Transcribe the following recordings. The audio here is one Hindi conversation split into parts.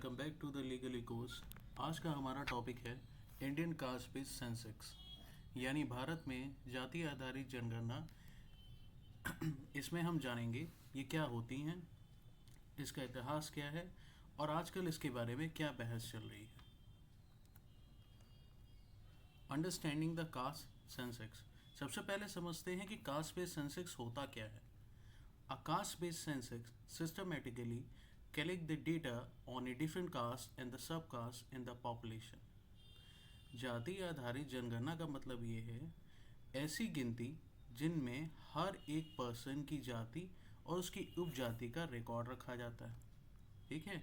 Welcome back to the legal echoes. आज का हमारा टॉपिक है इंडियन कास्ट बेस्ड सेंसेक्स, यानी भारत में जाति आधारित जनगणना। इसमें हम जानेंगे ये क्या होती हैं, इसका इतिहास क्या है और आजकल इसके बारे में क्या बहस चल रही है। Understanding the caste census. सबसे पहले समझते हैं कि कास्ट बेस्ड सेंसेक्स होता क्या है। A caste-based census systematically collect the data on a different caste and the subcaste in the population. जाति आधारित जनगणना का मतलब ये है ऐसी गिनती जिनमें हर एक पर्सन की जाति और उसकी उपजाति का रिकॉर्ड रखा जाता है। ठीक है,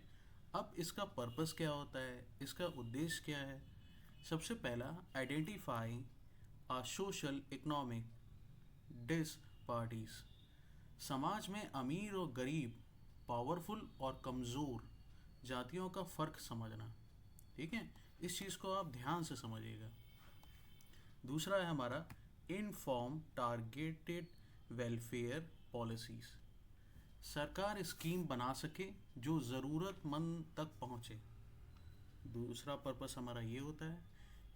अब इसका पर्पस क्या होता है, इसका उद्देश्य क्या है। सबसे पहला, आइडेंटिफाई आ सोशल इकोनॉमिक डिसपार्टीज। समाज में अमीर और गरीब, पावरफुल और कमज़ोर जातियों का फ़र्क समझना। ठीक है, इस चीज़ को आप ध्यान से समझिएगा। दूसरा है हमारा इनफॉर्म टारगेटेड वेलफेयर पॉलिसीज़। सरकार स्कीम बना सके जो ज़रूरतमंद तक पहुँचे। दूसरा पर्पस हमारा ये होता है।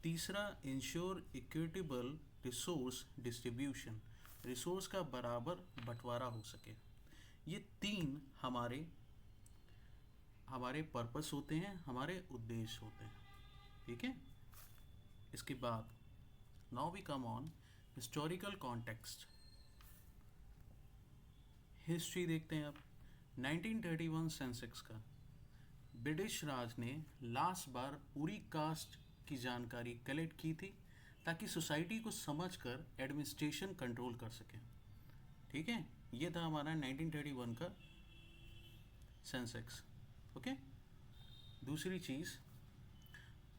तीसरा, ensure equitable resource distribution. Resource का बराबर बंटवारा हो सके। ये तीन हमारे पर्पस होते हैं, हमारे उद्देश्य होते हैं। ठीक है, इसके बाद now we come on historical context. History देखते हैं अब। 1931 सेंसेक्स का ब्रिटिश राज ने लास्ट बार पूरी कास्ट की जानकारी कलेक्ट की थी ताकि सोसाइटी को समझकर एडमिनिस्ट्रेशन कंट्रोल कर सके। ठीक है, ये था हमारा 1931 का सेंसेक्स। ओके, दूसरी चीज़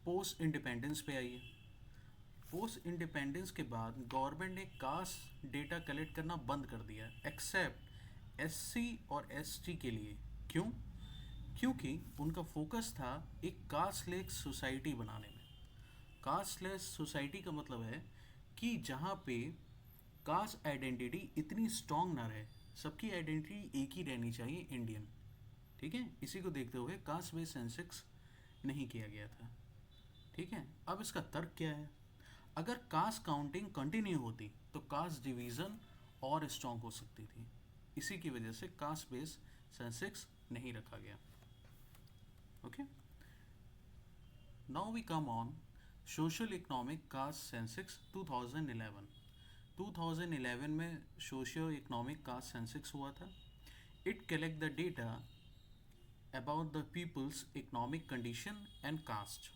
पोस्ट इंडिपेंडेंस पे आई है। पोस्ट इंडिपेंडेंस के बाद गवर्नमेंट ने कास्ट डेटा कलेक्ट करना बंद कर दिया एक्सेप्ट एससी और एसटी के लिए। क्यों? क्योंकि उनका फोकस था एक कास्टलेस सोसाइटी बनाने में। कास्टलेस सोसाइटी का मतलब है कि जहाँ पे कास्ट आइडेंटिटी इतनी स्ट्रॉन्ग ना रहे, सबकी आइडेंटिटी एक ही रहनी चाहिए, इंडियन। ठीक है, इसी को देखते हुए कास्ट बेस्ड सेंसेक्स नहीं किया गया था। ठीक है, अब इसका तर्क क्या है। अगर कास्ट काउंटिंग कंटिन्यू होती तो कास्ट डिवीज़न और स्ट्रॉन्ग हो सकती थी। इसी की वजह से कास्ट बेस्ड सेंसेक्स नहीं रखा गया। Okay, now we come on social economic caste census 2011। 2011 में सोशियो इकोनॉमिक कास्ट सेंसेक्स हुआ था। It collect the data about the peoples economic condition and caste.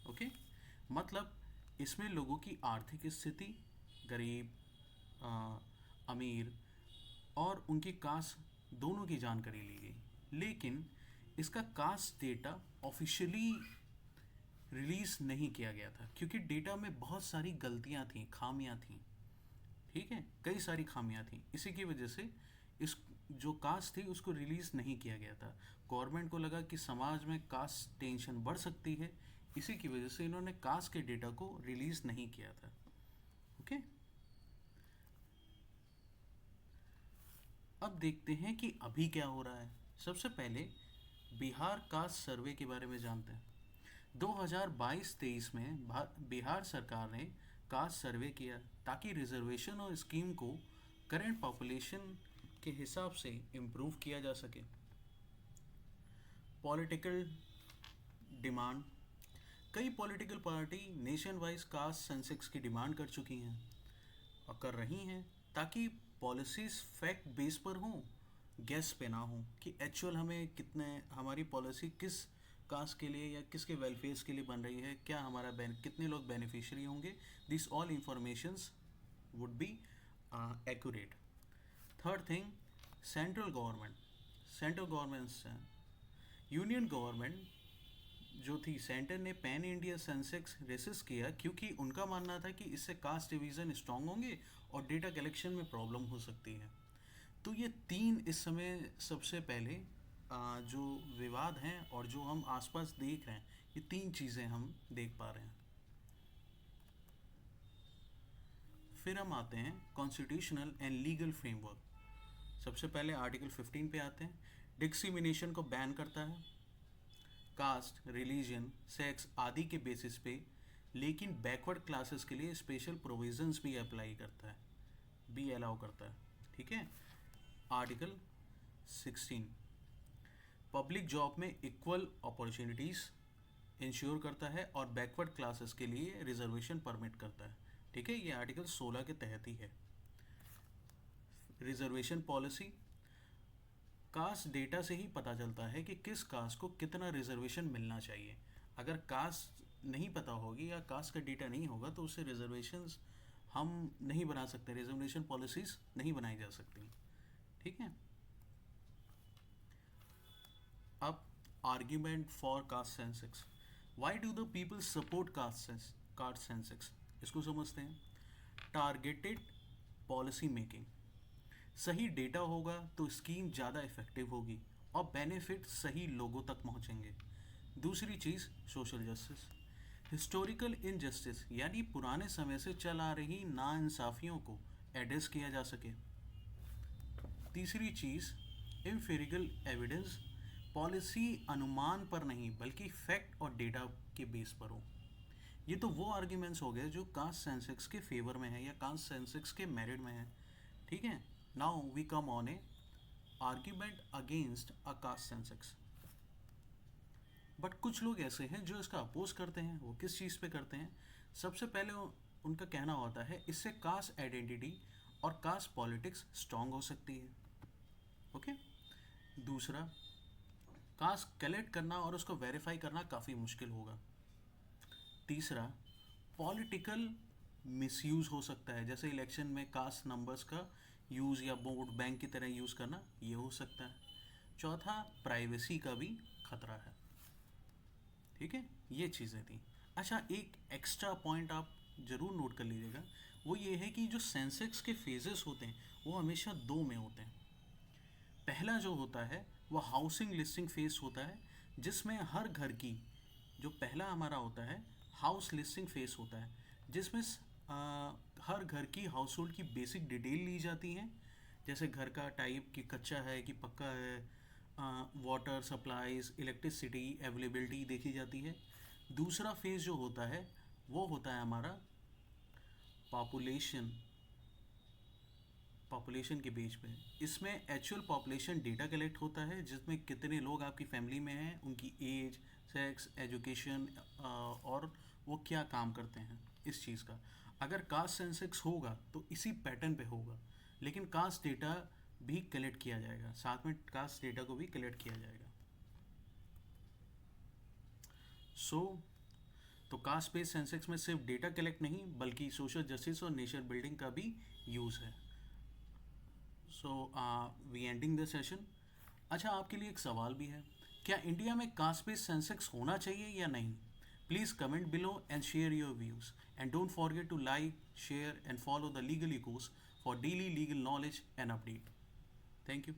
Okay, मतलब इसमें लोगों की आर्थिक स्थिति, गरीब, अमीर और उनकी कास्ट दोनों की जानकारी ली गई। लेकिन इसका कास्ट डेटा ऑफिशियली रिलीज़ नहीं किया गया था क्योंकि डेटा में बहुत सारी गलतियां थीं, खामियां थीं। ठीक है, कई सारी खामियां थीं। इसी की वजह से इस जो कास्ट थी उसको रिलीज़ नहीं किया गया था। गवर्नमेंट को लगा कि समाज में कास्ट टेंशन बढ़ सकती है, इसी की वजह से इन्होंने कास्ट के डेटा को रिलीज़ नहीं किया था। ओके, अब देखते हैं कि अभी क्या हो रहा है। सबसे पहले बिहार कास्ट सर्वे के बारे में जानते हैं। 2022-23 में बिहार सरकार ने कास्ट सर्वे किया ताकि रिजर्वेशन और स्कीम को करेंट पॉपुलेशन के हिसाब से इम्प्रूव किया जा सके। Political demand. कई political party nation wise caste census की डिमांड कर चुकी हैं और कर रही हैं ताकि पॉलिसीज़ फैक्ट बेस पर हों, गैस पे ना हो कि एक्चुअल हमें कितने, हमारी पॉलिसी किस कास्ट के लिए या किसके वेलफेयर के लिए बन रही है, क्या हमारा कितने लोग बेनिफिशियरी होंगे। This all informations would be accurate. Third thing, central government से यूनियन गवर्नमेंट जो थी, सेंटर ने पैन इंडिया सेंसेक्स रेसिस्ट किया क्योंकि उनका मानना था कि इससे कास्ट डिवीज़न स्ट्रांग होंगे और डेटा कलेक्शन में प्रॉब्लम हो सकती है। तो ये तीन इस समय सबसे पहले जो विवाद हैं और जो हम आसपास देख रहे हैं, ये तीन चीज़ें हम देख पा रहे हैं। फिर हम आते हैं कॉन्स्टिट्यूशनल एंड लीगल फ्रेमवर्क। सबसे पहले आर्टिकल 15 पे आते हैं। डिस्क्रिमिनेशन को बैन करता है। कास्ट, रिलीजन, सेक्स आदि के बेसिस पे, लेकिन बैकवर्ड क्लासेस के लिए स्पेशल प्रोविजंस भी अप्लाई करता है, भी अलाउ करता है। ठीक है। आर्टिकल 16 पब्लिक जॉब में इक्वल अपॉर्चुनिटीज़ इंश्योर करता है और बैकवर्ड क्लासेस के लिए रिजर्वेशन परमिट करता है। ठीक है, ये आर्टिकल 16 के तहत ही है। रिजर्वेशन पॉलिसी, कास्ट डेटा से ही पता चलता है कि किस कास्ट को कितना रिजर्वेशन मिलना चाहिए। अगर कास्ट नहीं पता होगी या कास्ट का डेटा नहीं होगा तो उससे रिजर्वेशंस हम नहीं बना सकते, रिजर्वेशन पॉलिसीज नहीं बनाई जा सकती। ठीक है। अब argument for caste census. Why do the people support caste census, इसको समझते हैं। टारगेटेड पॉलिसी मेकिंग, सही डेटा होगा तो स्कीम ज़्यादा इफेक्टिव होगी और बेनिफिट सही लोगों तक पहुंचेंगे। दूसरी चीज़ सोशल जस्टिस, हिस्टोरिकल इनजस्टिस यानी पुराने समय से चल आ रही नाइंसाफियों को एड्रेस किया जा सके। तीसरी चीज़ एम्पिरिकल एविडेंस, पॉलिसी अनुमान पर नहीं बल्कि फैक्ट और डेटा के बेस पर हो। ये तो वो आर्ग्यूमेंट्स हो गए जो कास्ट सेंसस के फेवर में है या कास्ट सेंसस के मेरिट में है। ठीक है। Now we come on a argument against a caste census. But कुछ लोग ऐसे हैं जो इसका अपोज करते हैं। वो किस चीज़ पे करते हैं? सबसे पहले उनका कहना होता है इससे कास्ट आइडेंटिटी और कास्ट पॉलिटिक्स स्ट्रांग हो सकती है। ओके। दूसरा, कास्ट कलेक्ट करना और उसको वेरीफाई करना काफ़ी मुश्किल होगा। तीसरा, पॉलिटिकल मिसयूज़ हो सकता है, जैसे इलेक्शन में कास्ट नंबर्स का यूज़ या वोट बैंक की तरह यूज़ करना, ये हो सकता है। चौथा, प्राइवेसी का भी खतरा है। ठीक है, ये चीज़ें थी। अच्छा, एक एक्स्ट्रा पॉइंट आप ज़रूर नोट कर लीजिएगा, वो ये है कि जो सेंसेक्स के फेजेस होते हैं वो हमेशा दो में होते हैं। पहला जो होता है वो हाउसिंग लिस्टिंग फेज होता है, जिसमें हर घर की, जो पहला हमारा होता है हाउस लिस्टिंग फेज होता है, जिसमें हर घर की हाउस होल्ड की बेसिक डिटेल ली जाती है, जैसे घर का टाइप कि कच्चा है कि पक्का है, वाटर सप्लाईज, इलेक्ट्रिसिटी अवेलेबिलिटी देखी जाती है। दूसरा फेज़ जो होता है वो होता है हमारा पॉपुलेशन पॉपुलेशन के बेस पे। इसमें एक्चुअल पॉपुलेशन डेटा कलेक्ट होता है, जिसमें कितने लोग आपकी फैमिली में हैं, उनकी एज, सेक्स, एजुकेशन और वो क्या काम करते हैं, इस चीज़ का। अगर कास्ट सेंसस होगा तो इसी पैटर्न पे होगा, लेकिन कास्ट डेटा भी कलेक्ट किया जाएगा, साथ में कास्ट डेटा को भी कलेक्ट किया जाएगा। तो कास्ट बेस्ड सेंसस में सिर्फ डेटा कलेक्ट नहीं बल्कि सोशल जस्टिस और नेशन बिल्डिंग का भी यूज़ है। We ending the session. अच्छा, आपके लिए एक सवाल भी है, क्या इंडिया में कास्ट बेस्ड सेंसस होना चाहिए या नहीं? Please comment below and share your views, and don't forget to like, share and follow the legal echoes for daily legal knowledge and update. Thank you.